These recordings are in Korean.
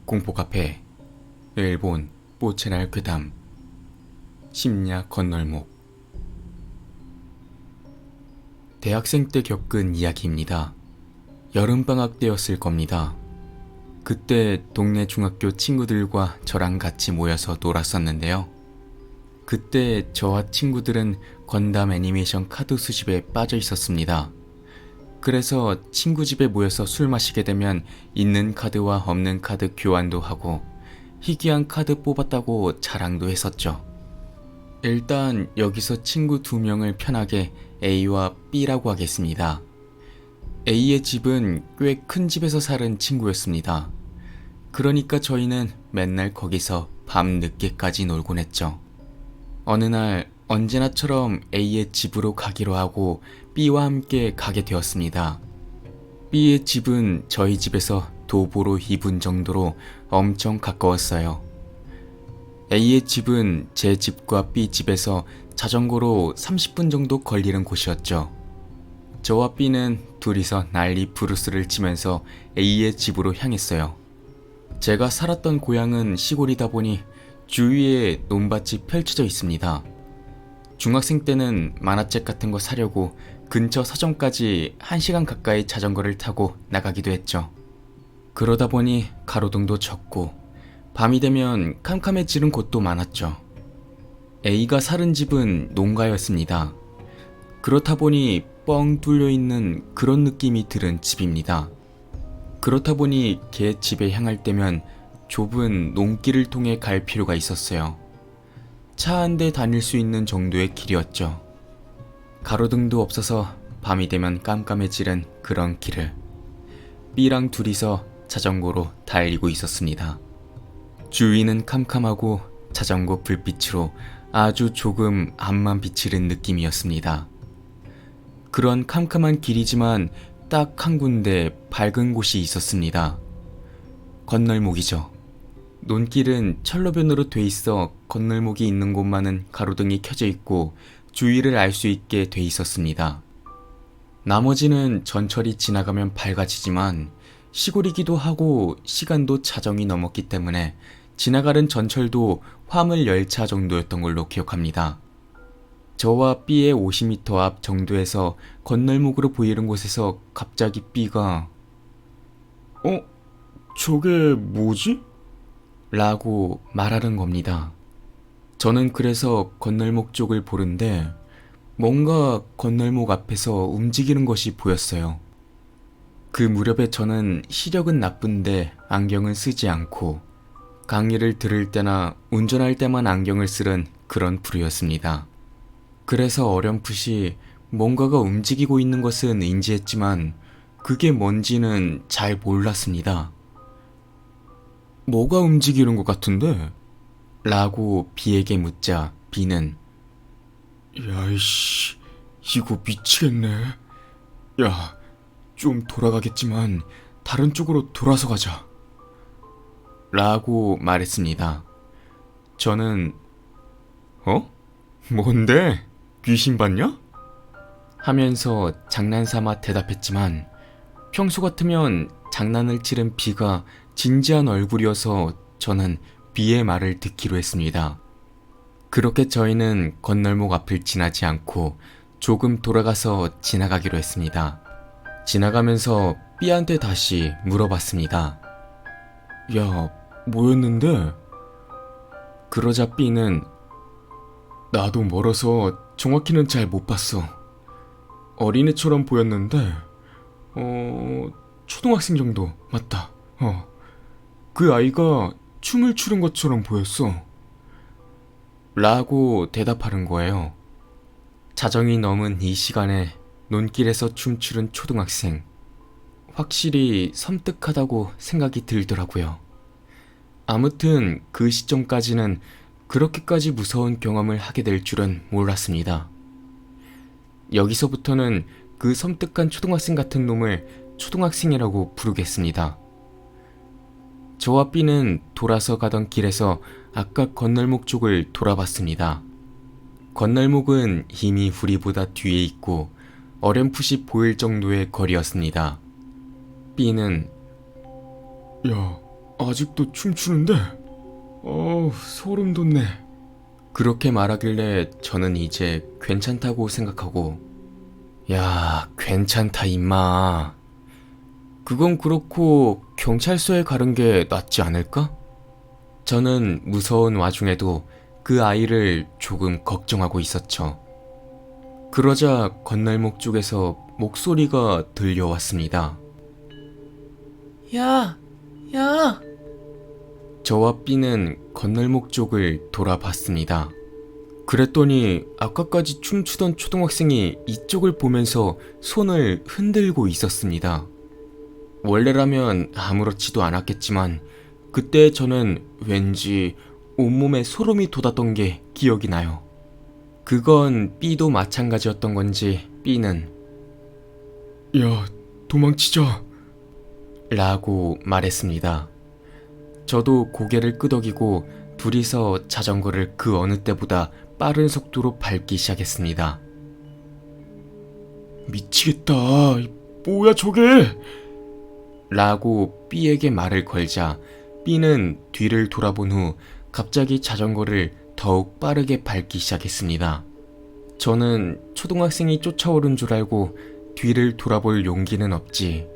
공포카페 일본 뽀체날 괴담 심야 건널목. 대학생 때 겪은 이야기입니다. 여름방학 때였을 겁니다. 그때 동네 중학교 친구들과 저랑 같이 모여서 놀았었는데요. 그때 저와 친구들은 건담 애니메이션 카드 수집에 빠져 있었습니다. 그래서 친구 집에 모여서 술 마시게 되면 있는 카드와 없는 카드 교환도 하고 희귀한 카드 뽑았다고 자랑도 했었죠. 일단 여기서 친구 2명을 편하게 A와 B라고 하겠습니다. A의 집은 꽤 큰 집에서 사는 친구였습니다. 그러니까 저희는 맨날 거기서 밤 늦게까지 놀곤 했죠. 어느 날 언제나처럼 A의 집으로 가기로 하고 B와 함께 가게 되었습니다. B의 집은 저희 집에서 도보로 2분 정도로 엄청 가까웠어요. A의 집은 제 집과 B 집에서 자전거로 30분 정도 걸리는 곳이었죠. 저와 B는 둘이서 난리 부르스를 치면서 A의 집으로 향했어요. 제가 살았던 고향은 시골이다 보니 주위에 논밭이 펼쳐져 있습니다. 중학생 때는 만화책 같은 거 사려고 근처 서점까지 1시간 가까이 자전거를 타고 나가기도 했죠. 그러다 보니 가로등도 적고 밤이 되면 캄캄해지는 곳도 많았죠. A가 사는 집은 농가였습니다. 그렇다 보니 뻥 뚫려있는 그런 느낌이 드는 집입니다. 그렇다 보니 걔 집에 향할 때면 좁은 논길을 통해 갈 필요가 있었어요. 차 한 대 다닐 수 있는 정도의 길이었죠. 가로등도 없어서 밤이 되면 깜깜해지는 그런 길을 B랑 둘이서 자전거로 달리고 있었습니다. 주위는 캄캄하고 자전거 불빛으로 아주 조금 앞만 비치는 느낌이었습니다. 그런 캄캄한 길이지만 딱 한 군데 밝은 곳이 있었습니다. 건널목이죠. 논길은 철로변으로 돼 있어 건널목이 있는 곳만은 가로등이 켜져 있고 주위를 알 수 있게 돼 있었습니다. 나머지는 전철이 지나가면 밝아지지만 시골이기도 하고 시간도 자정이 넘었기 때문에 지나가는 전철도 화물 열차 정도였던 걸로 기억합니다. 저와 B의 50m 앞 정도에서 건널목으로 보이는 곳에서 갑자기 B가 저게 뭐지? 라고 말하는 겁니다. 저는 그래서 건널목 쪽을 보는데 뭔가 건널목 앞에서 움직이는 것이 보였어요. 그 무렵에 저는 시력은 나쁜데 안경을 쓰지 않고 강의를 들을 때나 운전할 때만 안경을 쓰는 그런 부류였습니다. 그래서 어렴풋이 뭔가가 움직이고 있는 것은 인지했지만 그게 뭔지는 잘 몰랐습니다. 뭐가 움직이는 것 같은데? 라고 B에게 묻자 B는 야이씨, 이거 미치겠네. 야, 좀 돌아가겠지만 다른 쪽으로 돌아서 가자. 라고 말했습니다. 저는 뭔데? 귀신 봤냐? 하면서 장난삼아 대답했지만 평소 같으면 장난을 치른 B가 진지한 얼굴이어서 저는 B의 말을 듣기로 했습니다. 그렇게 저희는 건널목 앞을 지나지 않고 조금 돌아가서 지나가기로 했습니다. 지나가면서 B한테 다시 물어봤습니다. 야, 뭐였는데? 그러자 B는 나도 멀어서 정확히는 잘 못 봤어. 어린애처럼 보였는데 초등학생 정도 맞다. 그 아이가 춤을 추는 것처럼 보였어. 라고 대답하는 거예요. 자정이 넘은 이 시간에 논길에서 춤추는 초등학생. 확실히 섬뜩하다고 생각이 들더라고요. 아무튼 그 시점까지는 그렇게까지 무서운 경험을 하게 될 줄은 몰랐습니다. 여기서부터는 그 섬뜩한 초등학생 같은 놈을 초등학생이라고 부르겠습니다. 저와 B는 돌아서 가던 길에서 아까 건널목 쪽을 돌아봤습니다. 건널목은 이미 우리보다 뒤에 있고 어렴풋이 보일 정도의 거리였습니다. B는 야, 아직도 춤추는데? 소름 돋네. 그렇게 말하길래 저는 이제 괜찮다고 생각하고, 야, 괜찮다 임마. 그건 그렇고 경찰서에 가는 게 낫지 않을까? 저는 무서운 와중에도 그 아이를 조금 걱정하고 있었죠. 그러자 건널목 쪽에서 목소리가 들려왔습니다. 야, 야! 저와 B는 건널목 쪽을 돌아봤습니다. 그랬더니 아까까지 춤추던 초등학생이 이쪽을 보면서 손을 흔들고 있었습니다. 원래라면 아무렇지도 않았겠지만 그때 저는 왠지 온몸에 소름이 돋았던 게 기억이 나요. 그건 B도 마찬가지였던 건지 B는 야, 도망치자 라고 말했습니다. 저도 고개를 끄덕이고 둘이서 자전거를 그 어느 때보다 빠른 속도로 밟기 시작했습니다. 미치겠다. 뭐야 저게? 라고 B에게 말을 걸자 B는 뒤를 돌아본 후 갑자기 자전거를 더욱 빠르게 밟기 시작했습니다. 저는 초등학생이 쫓아오른 줄 알고 뒤를 돌아볼 용기는 없지.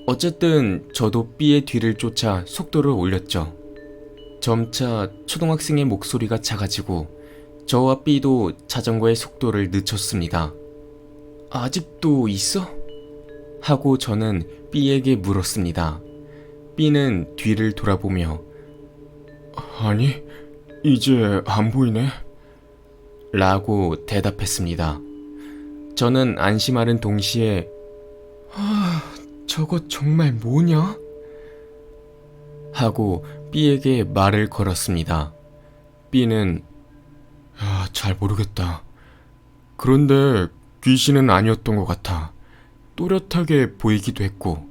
어쨌든 저도 B의 뒤를 쫓아 속도를 올렸죠. 점차 초등학생의 목소리가 작아지고 저와 B도 자전거의 속도를 늦췄습니다. 아직도 있어? 하고 저는 B에게 물었습니다. B는 뒤를 돌아보며 아니, 이제 안 보이네 라고 대답했습니다. 저는 안심하는 동시에 저거 정말 뭐냐? 하고 B에게 말을 걸었습니다. B는 잘 모르겠다. 그런데 귀신은 아니었던 것 같아. 또렷하게 보이기도 했고.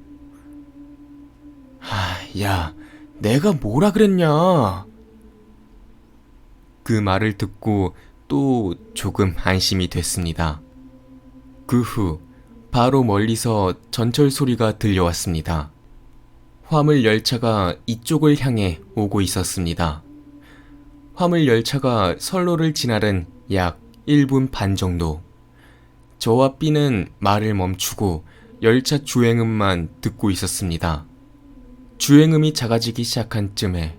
야, 내가 뭐라 그랬냐? 그 말을 듣고 또 조금 안심이 됐습니다. 그 후 바로 멀리서 전철 소리가 들려왔습니다. 화물 열차가 이쪽을 향해 오고 있었습니다. 화물 열차가 선로를 지나른 약 1분 반 정도. 저와 B는 말을 멈추고 열차 주행음만 듣고 있었습니다. 주행음이 작아지기 시작한 쯤에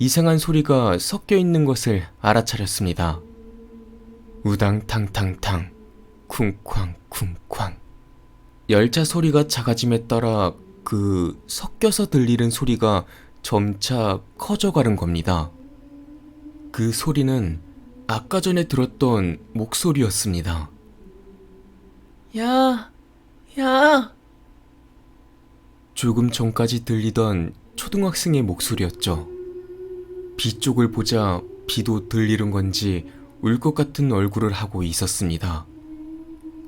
이상한 소리가 섞여 있는 것을 알아차렸습니다. 우당탕탕탕, 쿵쾅 쿵쾅. 열차 소리가 작아짐에 따라 그 섞여서 들리는 소리가 점차 커져가는 겁니다. 그 소리는 아까 전에 들었던 목소리였습니다. 야, 야. 조금 전까지 들리던 초등학생의 목소리였죠. B 쪽을 보자 B도 들리는 건지 울 것 같은 얼굴을 하고 있었습니다.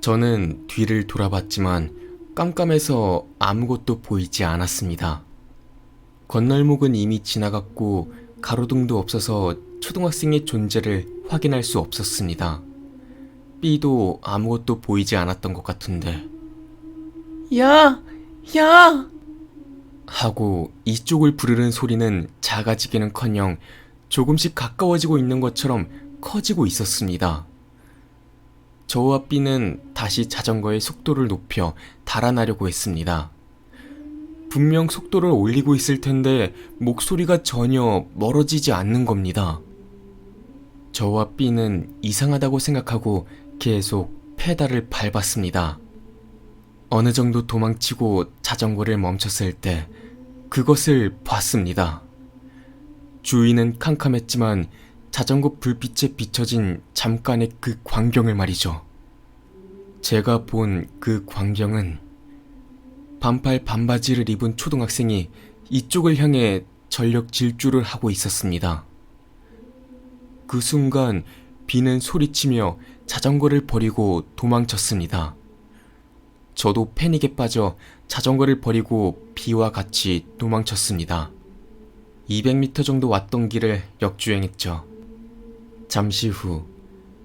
저는 뒤를 돌아봤지만 깜깜해서 아무것도 보이지 않았습니다. 건널목은 이미 지나갔고 가로등도 없어서 초등학생의 존재를 확인할 수 없었습니다. B도 아무것도 보이지 않았던 것 같은데. 야! 야! 하고 이쪽을 부르는 소리는 작아지기는커녕 조금씩 가까워지고 있는 것처럼 커지고 있었습니다. 저와 B는 다시 자전거의 속도를 높여 달아나려고 했습니다. 분명 속도를 올리고 있을 텐데 목소리가 전혀 멀어지지 않는 겁니다. 저와 B는 이상하다고 생각하고 계속 페달을 밟았습니다. 어느 정도 도망치고 자전거를 멈췄을 때 그것을 봤습니다. 주위는 캄캄했지만 자전거 불빛에 비춰진 잠깐의 그 광경을 말이죠. 제가 본 그 광경은 반팔 반바지를 입은 초등학생이 이쪽을 향해 전력 질주를 하고 있었습니다. 그 순간 B는 소리치며 자전거를 버리고 도망쳤습니다. 저도 패닉에 빠져 자전거를 버리고 B와 같이 도망쳤습니다. 200m 정도 왔던 길을 역주행했죠. 잠시 후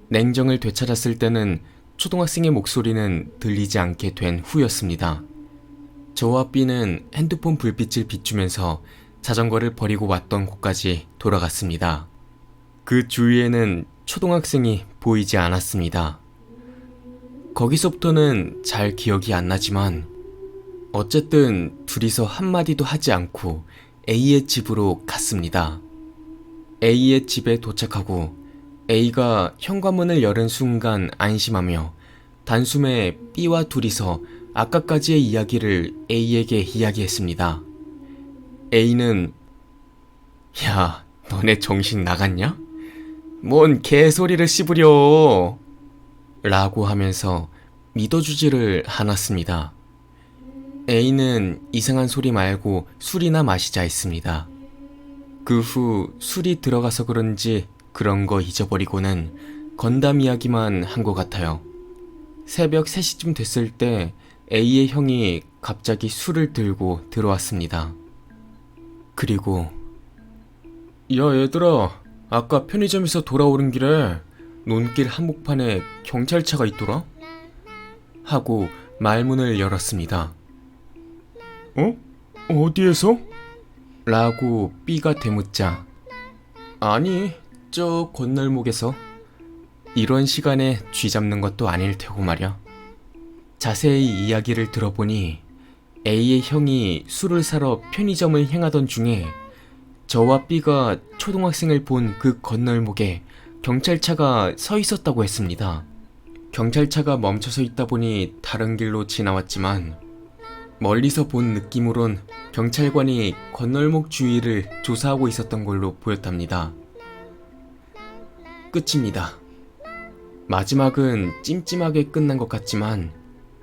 냉정을 되찾았을 때는 초등학생의 목소리는 들리지 않게 된 후였습니다. 저와 B는 핸드폰 불빛을 비추면서 자전거를 버리고 왔던 곳까지 돌아갔습니다. 그 주위에는 초등학생이 보이지 않았습니다. 거기서부터는 잘 기억이 안 나지만 어쨌든 둘이서 한마디도 하지 않고 A의 집으로 갔습니다. A의 집에 도착하고 A가 현관문을 열은 순간 안심하며 단숨에 B와 둘이서 아까까지의 이야기를 A에게 이야기했습니다. A는 야, 너네 정신 나갔냐? 뭔 개소리를 씹으려 라고 하면서 믿어주지를 않았습니다. A는 이상한 소리 말고 술이나 마시자 했습니다. 그 후 술이 들어가서 그런지 그런 거 잊어버리고는 건담 이야기만 한 것 같아요. 새벽 3시쯤 됐을 때 A의 형이 갑자기 술을 들고 들어왔습니다. 그리고 야 얘들아, 아까 편의점에서 돌아오는 길에 논길 한복판에 경찰차가 있더라? 하고 말문을 열었습니다. 어? 어디에서? 라고 B가 되묻자 아니, 저 건널목에서. 이런 시간에 쥐 잡는 것도 아닐 테고 말이야. 자세히 이야기를 들어보니 A의 형이 술을 사러 편의점을 향하던 중에 저와 B가 초등학생을 본 그 건널목에 경찰차가 서 있었다고 했습니다. 경찰차가 멈춰서 있다 보니 다른 길로 지나왔지만 멀리서 본 느낌으론 경찰관이 건널목 주위를 조사하고 있었던 걸로 보였답니다. 끝입니다. 마지막은 찜찜하게 끝난 것 같지만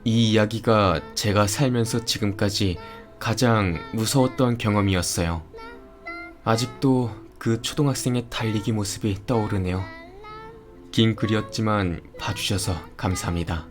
이 이야기가 제가 살면서 지금까지 가장 무서웠던 경험이었어요. 아직도 그 초등학생의 달리기 모습이 떠오르네요. 긴 글이었지만 봐주셔서 감사합니다.